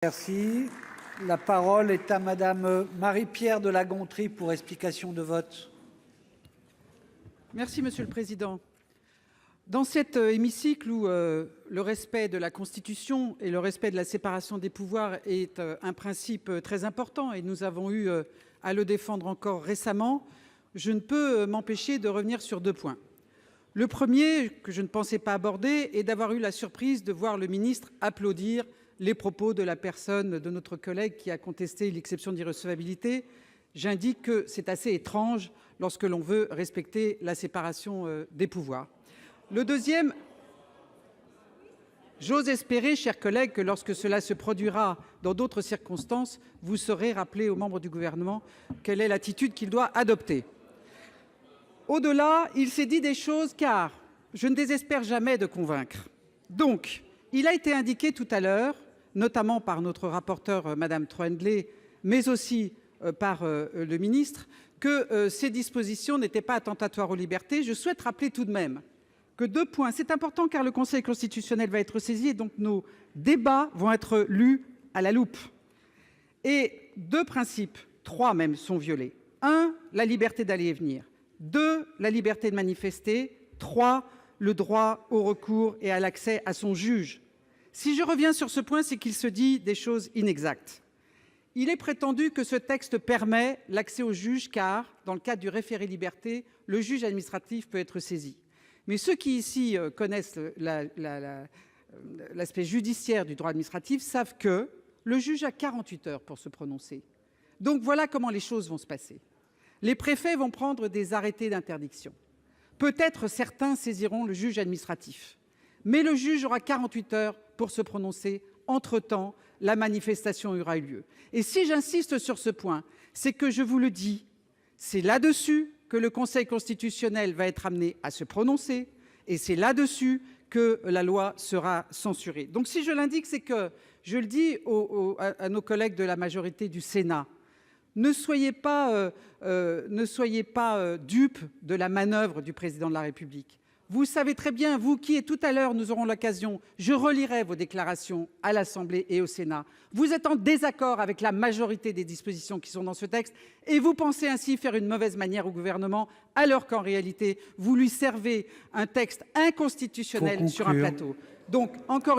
Merci. La parole est à Madame Marie-Pierre de La Gontrie pour explication de vote. Merci Monsieur le Président. Dans cet hémicycle où le respect de la Constitution et le respect de la séparation des pouvoirs est un principe très important et nous avons eu à le défendre encore récemment, je ne peux m'empêcher de revenir sur 2 points. Le premier, que je ne pensais pas aborder, est d'avoir eu la surprise de voir le ministre applaudir les propos de la personne de notre collègue qui a contesté l'exception d'irrecevabilité. J'indique que c'est assez étrange lorsque l'on veut respecter la séparation des pouvoirs. Le deuxième, j'ose espérer, chers collègues, que lorsque cela se produira dans d'autres circonstances, vous saurez rappeler aux membres du gouvernement quelle est l'attitude qu'il doit adopter. Au-delà, il s'est dit des choses car je ne désespère jamais de convaincre. Donc, il a été indiqué tout à l'heure, notamment par notre rapporteure, Madame Troendlé, mais aussi par le ministre, que ces dispositions n'étaient pas attentatoires aux libertés. Je souhaite rappeler tout de même que 2 points. C'est important car le Conseil constitutionnel va être saisi et donc nos débats vont être lus à la loupe. Et 2 principes, 3 même, sont violés. 1, la liberté d'aller et venir. 2, la liberté de manifester. 3, le droit au recours et à l'accès à son juge. Si je reviens sur ce point, c'est qu'il se dit des choses inexactes. Il est prétendu que ce texte permet l'accès au juge car, dans le cadre du référé-liberté, le juge administratif peut être saisi. Mais ceux qui ici connaissent l'aspect judiciaire du droit administratif savent que le juge a 48 heures pour se prononcer. Donc voilà comment les choses vont se passer. Les préfets vont prendre des arrêtés d'interdiction. Peut-être certains saisiront le juge administratif. Mais le juge aura 48 heures pour se prononcer. Entre-temps, la manifestation aura eu lieu. Et si j'insiste sur ce point, c'est que je vous le dis, c'est là-dessus que le Conseil constitutionnel va être amené à se prononcer et c'est là-dessus que la loi sera censurée. Donc si je l'indique, c'est que je le dis à nos collègues de la majorité du Sénat, ne soyez pas dupes de la manœuvre du président de la République. Vous savez très bien, vous qui, et tout à l'heure, nous aurons l'occasion, je relirai vos déclarations à l'Assemblée et au Sénat. Vous êtes en désaccord avec la majorité des dispositions qui sont dans ce texte et vous pensez ainsi faire une mauvaise manière au gouvernement, alors qu'en réalité, vous lui servez un texte inconstitutionnel sur un plateau. Donc, encore une